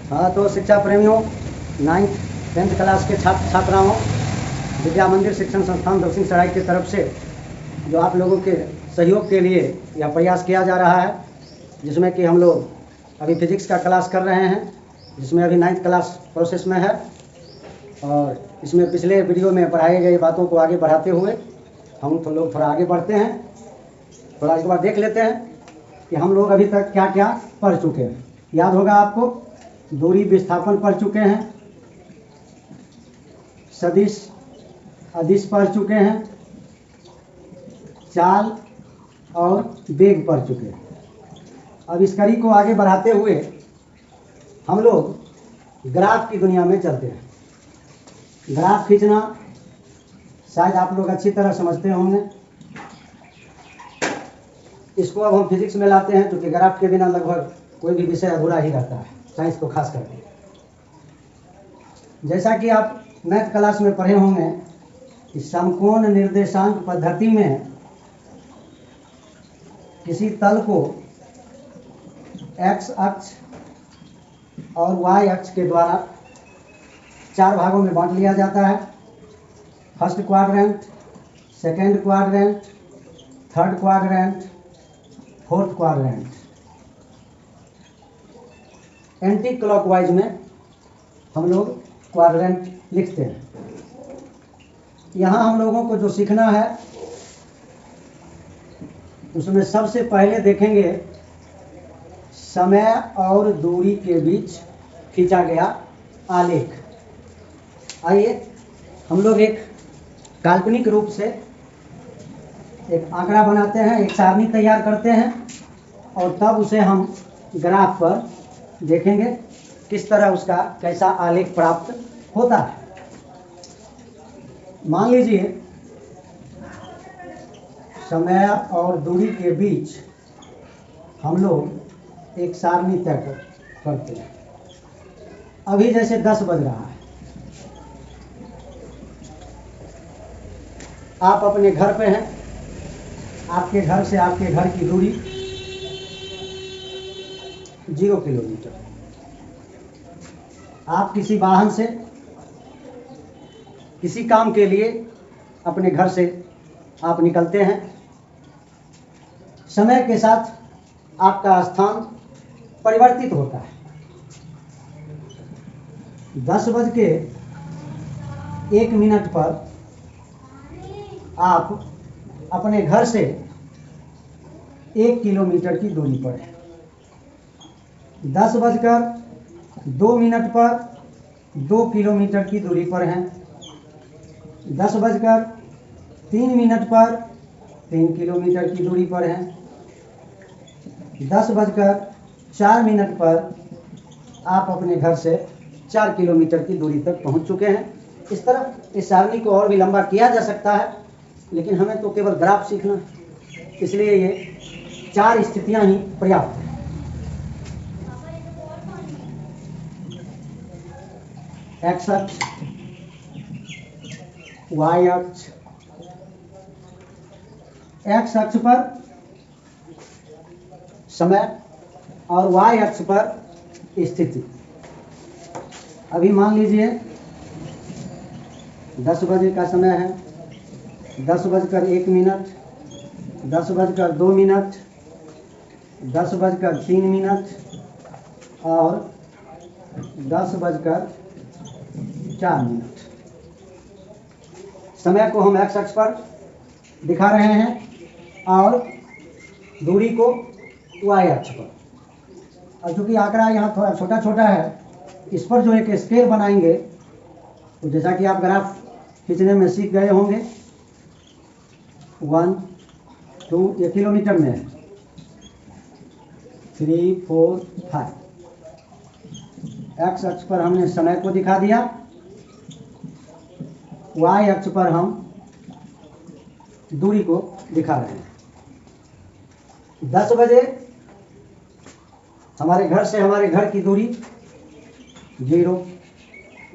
हाँ, तो शिक्षा प्रेमियों, 9th 10th क्लास के छात्र छात्राओं, विद्या मंदिर शिक्षण संस्थान दक्षिणसराय की तरफ से जो आप लोगों के सहयोग के लिए यह प्रयास किया जा रहा है, जिसमें कि हम लोग अभी फिजिक्स का क्लास कर रहे हैं, जिसमें अभी 9th क्लास प्रोसेस में है। और इसमें पिछले वीडियो में पढ़ाई गई बातों को आगे बढ़ाते हुए हम तो लोग थोड़ा आगे बढ़ते हैं। थोड़ा एक बार देख लेते हैं कि हम लोग अभी तक क्या क्या पढ़ चुके हैं। याद होगा आपको, दूरी विस्थापन पढ़ चुके हैं, सदिश अदिश पढ़ चुके हैं, चाल और वेग पढ़ चुके हैं। अब इस कड़ी को आगे बढ़ाते हुए हम लोग ग्राफ की दुनिया में चलते हैं। ग्राफ खींचना शायद आप लोग अच्छी तरह समझते होंगे। इसको अब हम फिजिक्स में लाते हैं, क्योंकि ग्राफ के बिना लगभग कोई भी विषय अधूरा ही रहता है, साइंस को खास करके। जैसा कि आप 9th क्लास में पढ़े होंगे कि समकोण निर्देशांक पद्धति में किसी तल को x अक्ष और y अक्ष के द्वारा 4 भागों में बांट लिया जाता है। First quadrant, second quadrant, third quadrant, fourth quadrant. Anti clockwise में हम लोग क्वाड्रेंट लिखते हैं। यहाँ हम लोगों को जो सीखना है उसमें सबसे पहले देखेंगे समय और दूरी के बीच खींचा गया आलेख। आइए हम लोग एक काल्पनिक रूप से एक आंकड़ा बनाते हैं, एक सारणी तैयार करते हैं और तब उसे हम ग्राफ पर देखेंगे किस तरह उसका कैसा आलेख प्राप्त होता है। मान लीजिए समय और दूरी के बीच हम लोग एक सारणी तय करते हैं। अभी जैसे 10 बज रहा है, आप अपने घर पे हैं, आपके घर से आपके घर की दूरी 0 किलोमीटर। आप किसी वाहन से किसी काम के लिए अपने घर से आप निकलते हैं। समय के साथ आपका स्थान परिवर्तित होता है। 10:01 पर आप अपने घर से 1 किलोमीटर की दूरी पर हैं। 10:02 पर 2 किलोमीटर की दूरी पर हैं। 10:03 पर 3 किलोमीटर की दूरी पर हैं। 10:04 पर आप अपने घर से 4 किलोमीटर की दूरी तक पहुंच चुके हैं। इस तरह इस सारणी को और भी लंबा किया जा सकता है, लेकिन हमें तो केवल ग्राफ सीखना है, इसलिए ये 4 स्थितियां ही पर्याप्त हैं। एक्स अक्ष, वाई अक्ष। एक्स अक्ष पर समय और वाई अक्ष पर स्थिति। अभी मान लीजिए 10 बजे का समय है, 10:01, 10:02, 10:03 और 10:04। समय को हम एक्स अक्ष पर दिखा रहे हैं और दूरी को वाई अक्ष पर। और चूंकि आंकड़ा यहाँ थोड़ा छोटा छोटा है, इस पर जो एक स्केल बनाएंगे, तो जैसा कि आप ग्राफ खींचने में सीख गए होंगे, 1, 2 ये किलोमीटर में है, 3, 4, 5। एक्स अक्ष पर हमने समय को दिखा दिया, वाई अक्ष पर हम दूरी को दिखा रहे हैं। 10 बजे हमारे घर से हमारे घर की दूरी 0,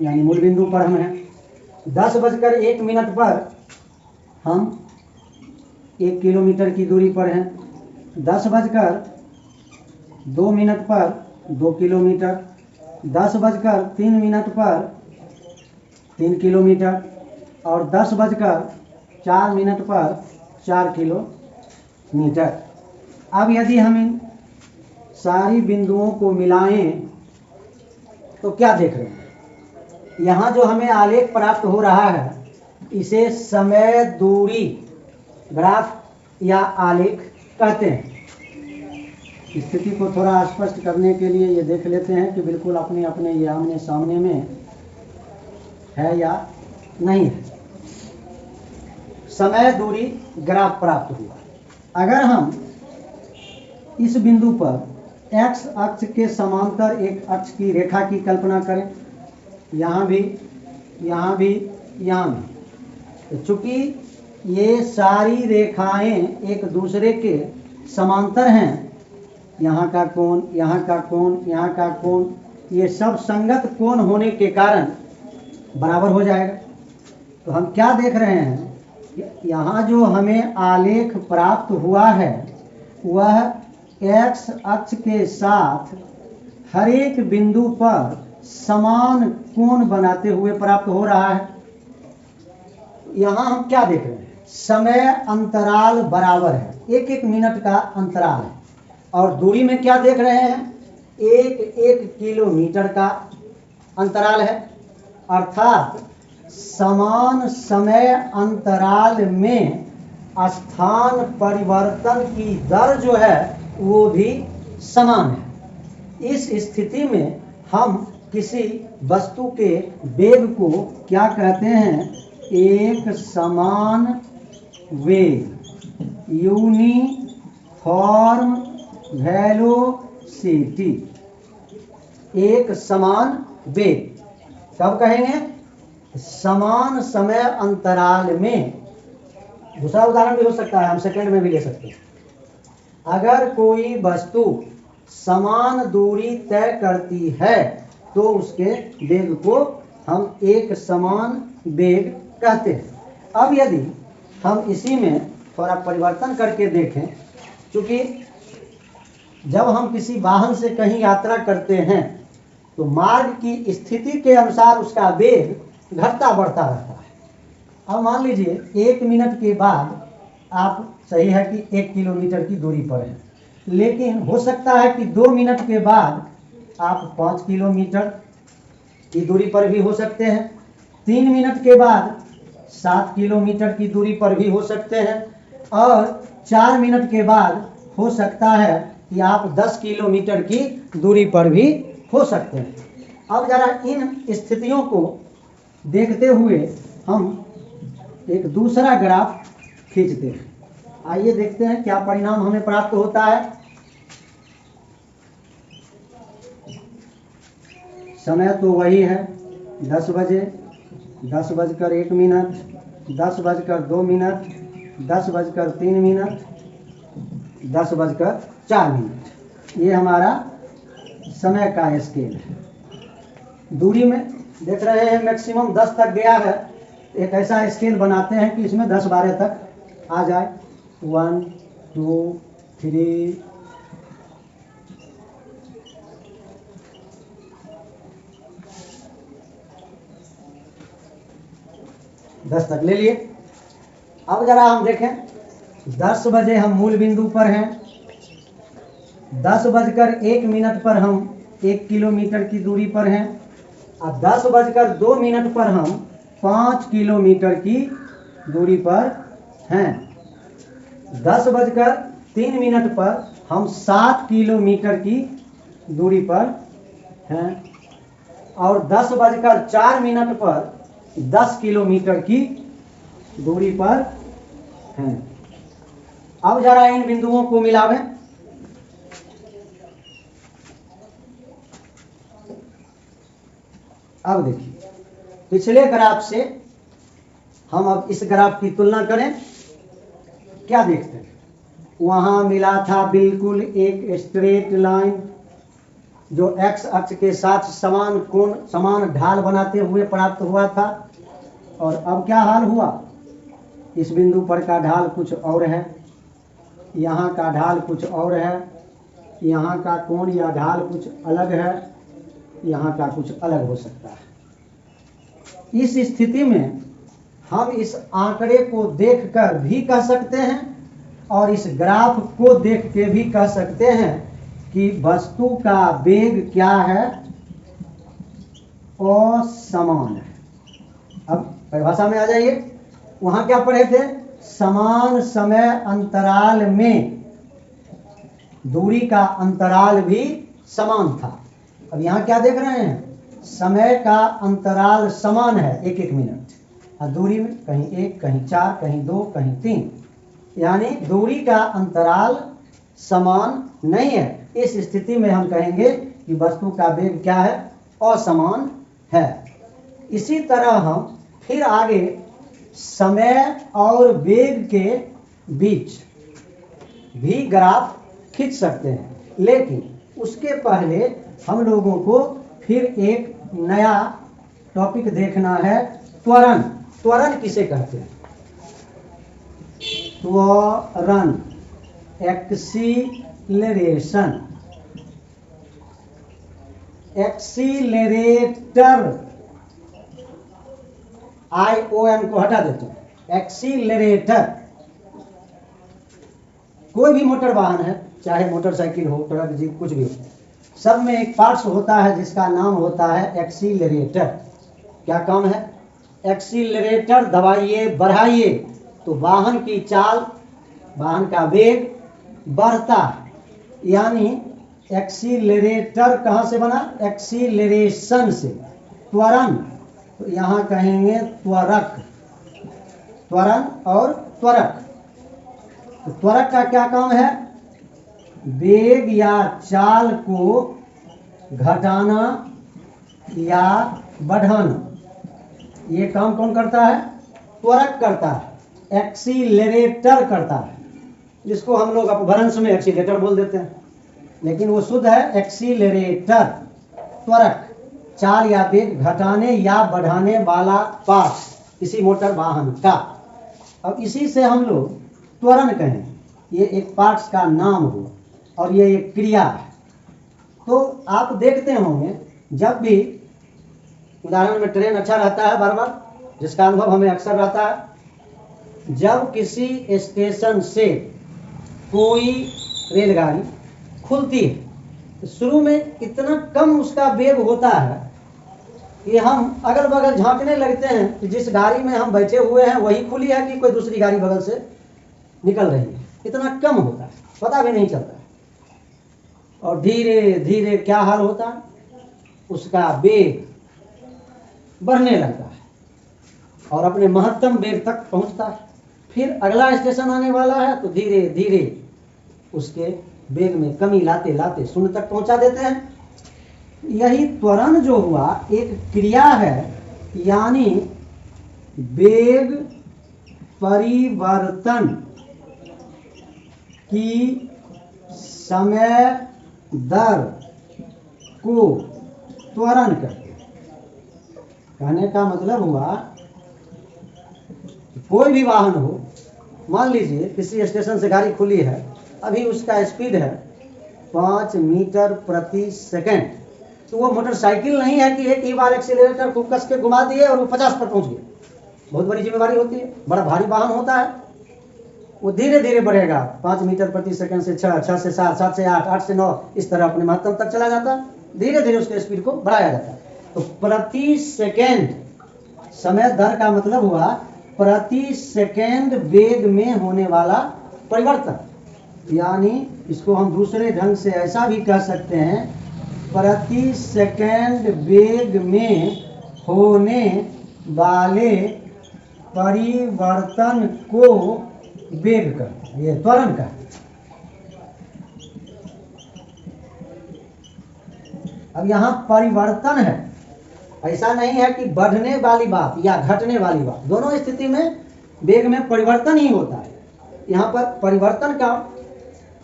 यानी मूल बिंदु पर हम हैं। 10:01 पर हम 1 किलोमीटर की दूरी पर हैं। 10:02 पर 2 किलोमीटर, 10:03 पर 3 किलोमीटर और 10:04 पर 4 किलोमीटर। अब यदि हम इन सारी बिंदुओं को मिलाएं तो क्या देख रहे हैं? यहाँ जो हमें आलेख प्राप्त हो रहा है इसे समय दूरी ग्राफ या आलेख कहते हैं। स्थिति को थोड़ा स्पष्ट करने के लिए ये देख लेते हैं कि बिल्कुल अपने अपने ये आमने सामने में है या नहीं है। समय दूरी ग्राफ प्राप्त हुआ। अगर हम इस बिंदु पर x अक्ष के समांतर एक अक्ष की रेखा की कल्पना करें, यहाँ भी, यहाँ भी, यहाँ भी, तो चूंकि ये सारी रेखाएं एक दूसरे के समांतर हैं, यहाँ का कोण, यहाँ का कोण, यहाँ का कोण, ये सब संगत कोण होने के कारण बराबर हो जाएगा। तो हम क्या देख रहे हैं? यहाँ जो हमें आलेख प्राप्त हुआ है वह x अक्ष के साथ हर एक बिंदु पर समान कोण बनाते हुए प्राप्त हो रहा है। यहाँ हम क्या देख रहे हैं? समय अंतराल बराबर है, 1-1 मिनट का अंतराल है। और दूरी में क्या देख रहे हैं? 1-1 किलोमीटर का अंतराल है। अर्थात समान समय अंतराल में स्थान परिवर्तन की दर जो है वो भी समान है। इस स्थिति में हम किसी वस्तु के वेग को क्या कहते हैं? एक समान वेग, यूनिफॉर्म वेलोसिटी, एक समान वेग। कब कहेंगे? समान समय अंतराल में। दूसरा उदाहरण भी हो सकता है, हम सेकंड में भी ले सकते हैं। अगर कोई वस्तु समान दूरी तय करती है तो उसके वेग को हम एक समान वेग कहते हैं। अब यदि हम इसी में थोड़ा परिवर्तन करके देखें, क्योंकि जब हम किसी वाहन से कहीं यात्रा करते हैं तो मार्ग की स्थिति के अनुसार उसका वेग घटता बढ़ता रहता है। अब मान लीजिए 1 मिनट के बाद आप, सही है कि 1 किलोमीटर की दूरी पर है, लेकिन हो सकता है कि 2 मिनट के बाद आप 5 किलोमीटर की दूरी पर भी हो सकते हैं, 3 मिनट के बाद 7 किलोमीटर की दूरी पर भी हो सकते हैं, और 4 मिनट के बाद हो सकता है कि आप 10 किलोमीटर की दूरी पर भी हो सकते हैं। अब जरा इन स्थितियों को देखते हुए हम एक दूसरा ग्राफ खींचते हैं। आइए देखते हैं क्या परिणाम हमें प्राप्त होता है। समय तो वही है, 10 बजे, 10:01, 10:02, 10:03, 10:04। ये हमारा समय का स्केल है। दूरी में देख रहे हैं मैक्सिमम 10 तक गया है। एक ऐसा स्केल बनाते हैं कि इसमें 10-12 तक आ जाए। 1, 2, 3, 10 तक ले लिए। अब जरा हम देखें, 10 बजे हम मूल बिंदु पर हैं, 10:01 पर हम 1 किलोमीटर की दूरी पर हैं, और 10:02 पर हम 5 किलोमीटर की दूरी पर हैं। 10:03 पर हम 7 किलोमीटर की दूरी पर हैं, और 10:04 पर 10 किलोमीटर की दूरी पर हैं। अब जरा इन बिंदुओं को मिलावें। अब देखिए, पिछले ग्राफ से हम अब इस ग्राफ की तुलना करें, क्या देखते हैं? वहां मिला था बिल्कुल एक स्ट्रेट लाइन जो x अक्ष के साथ समान कोण, समान ढाल बनाते हुए प्राप्त हुआ था। और अब क्या हाल हुआ? इस बिंदु पर का ढाल कुछ और है, यहाँ का ढाल कुछ और है, यहाँ का कोण या ढाल कुछ अलग है, यहाँ का कुछ अलग हो सकता है। इस स्थिति में हम इस आंकड़े को देखकर भी कह सकते हैं और इस ग्राफ को देख के भी कह सकते हैं कि वस्तु का वेग क्या है, असमान है। अब परिभाषा में आ जाइए। वहां क्या पढ़े थे? समान समय अंतराल में दूरी का अंतराल भी समान था। अब यहाँ क्या देख रहे हैं? समय का अंतराल समान है, 1-1 मिनट, और दूरी में कहीं 1, कहीं 4, कहीं 2, कहीं 3, यानी दूरी का अंतराल समान नहीं है। इस स्थिति में हम कहेंगे कि वस्तु का वेग क्या है? असमान है। इसी तरह हम फिर आगे समय और वेग के बीच भी ग्राफ खींच सकते हैं, लेकिन उसके पहले हम लोगों को फिर एक नया टॉपिक देखना है, त्वरण। त्वरण किसे कहते हैं? त्वरण, एक्सीलरेशन, एक्सीलरेटर, ION को हटा देते हैं। एक्सीलरेटर, कोई भी मोटर वाहन है, चाहे मोटरसाइकिल हो, ट्रक, जीप, कुछ भी हो, सब में एक पार्ट्स होता है जिसका नाम होता है एक्सीलरेटर। क्या काम है? एक्सीलरेटर दबाइए, बढ़ाइए तो वाहन की चाल, वाहन का वेग बढ़ता है। यानी एक्सीलरेटर कहाँ से बना? एक्सीलरेशन से। त्वरण, तो यहाँ कहेंगे त्वरक, त्वरण और त्वरक। तो त्वरक का क्या काम है? वेग या चाल को घटाना या बढ़ाना। ये काम कौन करता है? त्वरक करता है, एक्सीलरेटर करता है, जिसको हम लोग अपभ्रंश में एक्सीलेटर बोल देते हैं, लेकिन वो शुद्ध है एक्सीलरेटर। त्वरक, चाल या वेग घटाने या बढ़ाने वाला पार्ट किसी मोटर वाहन का। अब इसी से हम लोग त्वरण कहें, ये एक पार्ट्स का नाम हो और ये एक क्रिया है। तो आप देखते होंगे जब भी उदाहरण में ट्रेन अच्छा रहता है बार बार, जिसका अनुभव हमें अक्सर रहता है, जब किसी स्टेशन से कोई रेलगाड़ी खुलती है तो शुरू में इतना कम उसका वेग होता है कि हम अगल बगल झांकने लगते हैं कि जिस गाड़ी में हम बैठे हुए हैं वही खुली है कि कोई दूसरी गाड़ी बगल से निकल रही है। इतना कम होता है, पता भी नहीं चलता है। और धीरे धीरे क्या हाल होता है? उसका वेग बढ़ने लगता है और अपने महत्तम वेग तक पहुंचता है। फिर अगला स्टेशन आने वाला है तो धीरे धीरे उसके वेग में कमी लाते लाते शून्य तक पहुंचा देते हैं। यही त्वरण जो हुआ एक क्रिया है, यानी वेग परिवर्तन की समय दर को त्वरण कहते हैं। कहने का मतलब हुआ कोई भी वाहन हो, मान लीजिए किसी स्टेशन से गाड़ी खुली है, अभी उसका स्पीड है 5 मीटर प्रति सेकंड, तो वो मोटरसाइकिल नहीं है कि एक ही बार एक्सीलरेटर को कस के घुमा दिए और वो 50 पर पहुंच गया। बहुत बड़ी जिम्मेवारी होती है, बड़ा भारी वाहन होता है, वो धीरे धीरे बढ़ेगा। 5 मीटर प्रति सेकंड से 6, 6 से 7, 7 से 8, 8 से 9, इस तरह अपने महत्तम तक चला जाता है। धीरे धीरे उसके स्पीड को बढ़ाया जाता है। तो प्रति सेकेंड समय दर का मतलब हुआ प्रति सेकेंड वेग में होने वाला परिवर्तन। यानी इसको हम दूसरे ढंग से ऐसा भी कह सकते हैं, प्रति सेकेंड वेग में होने वाले परिवर्तन को वेग कहते हैं, ये त्वरण का। अब यहाँ परिवर्तन है, ऐसा नहीं है कि बढ़ने वाली बात या घटने वाली बात, दोनों स्थिति में वेग में परिवर्तन ही होता है। यहाँ पर परिवर्तन का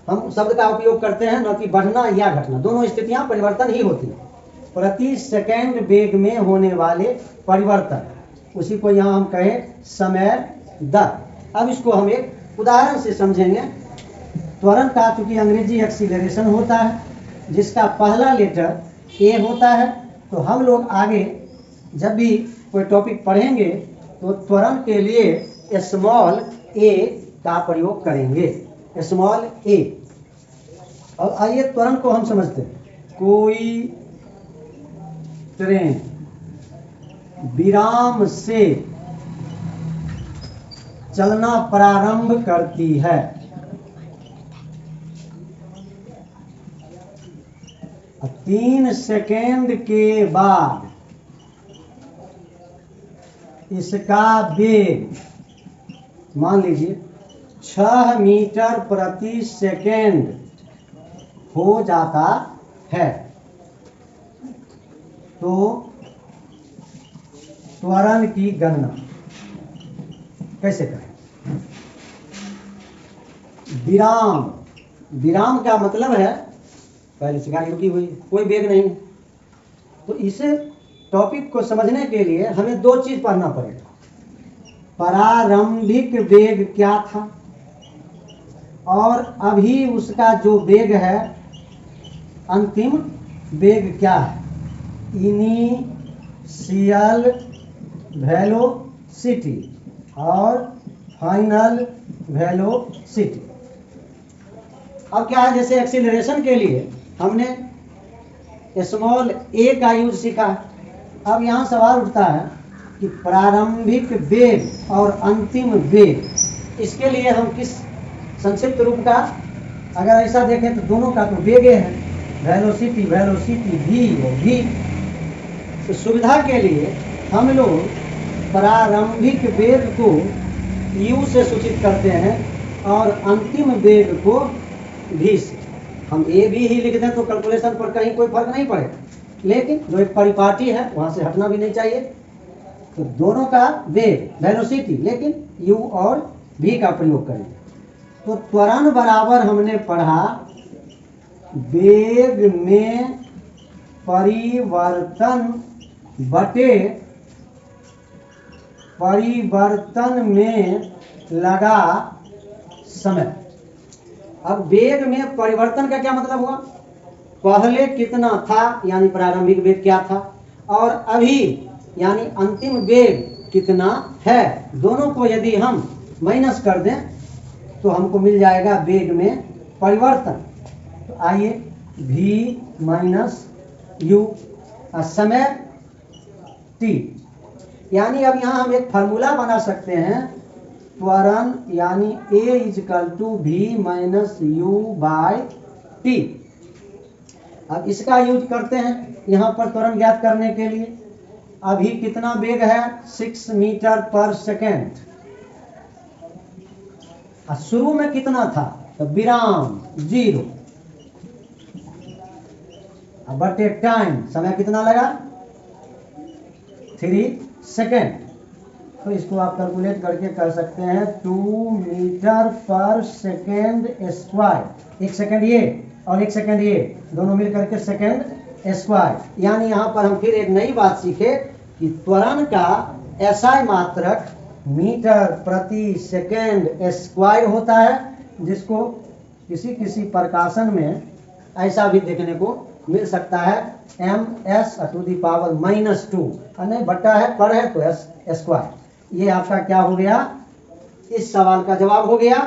हम शब्द का उपयोग करते हैं, न कि बढ़ना या घटना, दोनों स्थितियां परिवर्तन ही होती है। प्रति सेकेंड वेग में होने वाले परिवर्तन, उसी को यहाँ हम कहें समय दर। अब इसको हम एक उदाहरण से समझेंगे। त्वरण का चूंकि अंग्रेजी एक्सीलरेशन होता है, जिसका पहला लेटर ए होता है तो हम लोग आगे जब भी कोई टॉपिक पढ़ेंगे तो त्वरण के लिए स्मॉल ए का प्रयोग करेंगे, स्मॉल ए। और आइए त्वरण को हम समझते हैं। कोई ट्रेन विराम से चलना प्रारंभ करती है, 3 सेकेंड के बाद इसका वेग मान लीजिए 6 मीटर प्रति सेकेंड हो जाता है, तो त्वरण की गणना कैसे करें? विराम, विराम का मतलब है पहले से गाड़ी रुकी हुई, कोई वेग नहीं। तो इस टॉपिक को समझने के लिए हमें 2 चीज पढ़ना पड़ेगा। प्रारंभिक वेग क्या था और अभी उसका जो वेग है अंतिम वेग क्या है, इनिशियल वेलोसिटी और फाइनल वेलोसिटी। अब क्या है, जैसे एक्सीलरेशन के लिए हमने स्मॉल ए का यूज सीखा। अब यहाँ सवाल उठता है कि प्रारंभिक वेग और अंतिम वेग, इसके लिए हम किस संक्षिप्त रूप का अगर ऐसा देखें तो दोनों का तो वेग है, वेलोसिटी वेलोसिटी भी। तो सुविधा के लिए हम लोग प्रारंभिक वेग को u से सूचित करते हैं और अंतिम वेग को v से। हम a b ही लिख दें तो कैलकुलेशन पर कहीं कोई फर्क नहीं पड़ेगा, लेकिन जो एक परिपाटी है वहां से हटना भी नहीं चाहिए। तो दोनों का वेग वेलोसिटी, लेकिन u और v का प्रयोग करेंगे। तो त्वरण बराबर हमने पढ़ा वेग में परिवर्तन बटे परिवर्तन में लगा समय। अब वेग में परिवर्तन का क्या मतलब हुआ, पहले कितना था यानी प्रारंभिक वेग क्या था, और अभी यानी अंतिम वेग कितना है। दोनों को यदि हम माइनस कर दें तो हमको मिल जाएगा वेग में परिवर्तन। तो आइए v माइनस u, समय t, यानी अब यहाँ हम एक फार्मूला बना सकते हैं, त्वरण यानी a is equal to v minus u by t। अब इसका यूज करते हैं यहाँ पर त्वरण ज्ञात करने के लिए। अभी कितना वेग है, 6 मीटर पर सेकेंड। शुरू में कितना था, तो विराम 0 बटे टाइम, समय कितना लगा 3 सेकेंड। तो इसको आप कैलकुलेट करके कर सकते हैं 2 मीटर पर सेकेंड स्क्वायर। 1 सेकेंड ये और 1 सेकेंड ये दोनों मिल करके सेकेंड स्क्वायर। यानी यहाँ पर हम फिर एक नई बात सीखे कि त्वरण का SI मात्रक मीटर प्रति सेकेंड स्क्वायर होता है, जिसको किसी किसी प्रकाशन में ऐसा भी देखने को मिल सकता है ms टू दी पावर -2, नहीं बट्टा है पर है तो s स्क्वायर। ये आपका क्या हो गया, इस सवाल का जवाब हो गया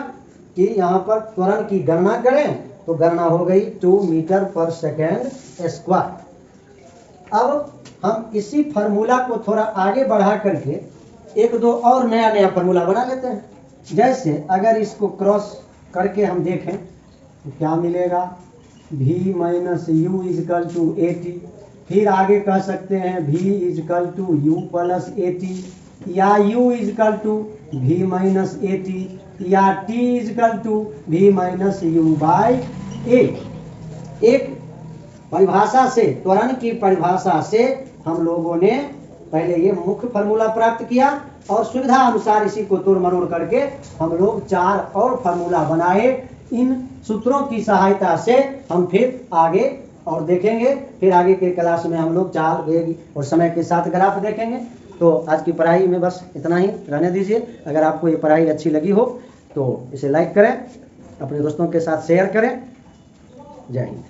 कि यहाँ पर त्वरण की गणना करें तो गणना हो गई 2 मीटर पर सेकेंड स्क्वायर। अब हम इसी फार्मूला को थोड़ा आगे बढ़ा करके 1-2 और नया फार्मूला बना लेते हैं। जैसे अगर इसको क्रॉस करके हम देखें तो क्या मिलेगा, v minus u is equal to AT। फिर आगे कह सकते हैं v is equal to u plus AT, या u is equal to v minus AT, या t is equal to v minus u by a। एक परिभाषा से, त्वरण की परिभाषा से हम लोगों ने पहले ये मुख्य फार्मूला प्राप्त किया और सुविधा अनुसार इसी को तोड़ मरोड़ करके हम लोग 4 और फार्मूला बनाए। इन सूत्रों की सहायता से हम फिर आगे और देखेंगे। फिर आगे के क्लास में हम लोग चाल, वेग और समय के साथ ग्राफ देखेंगे। तो आज की पढ़ाई में बस इतना ही रहने दीजिए। अगर आपको ये पढ़ाई अच्छी लगी हो तो इसे लाइक करें, अपने दोस्तों के साथ शेयर करें। जय हिंद।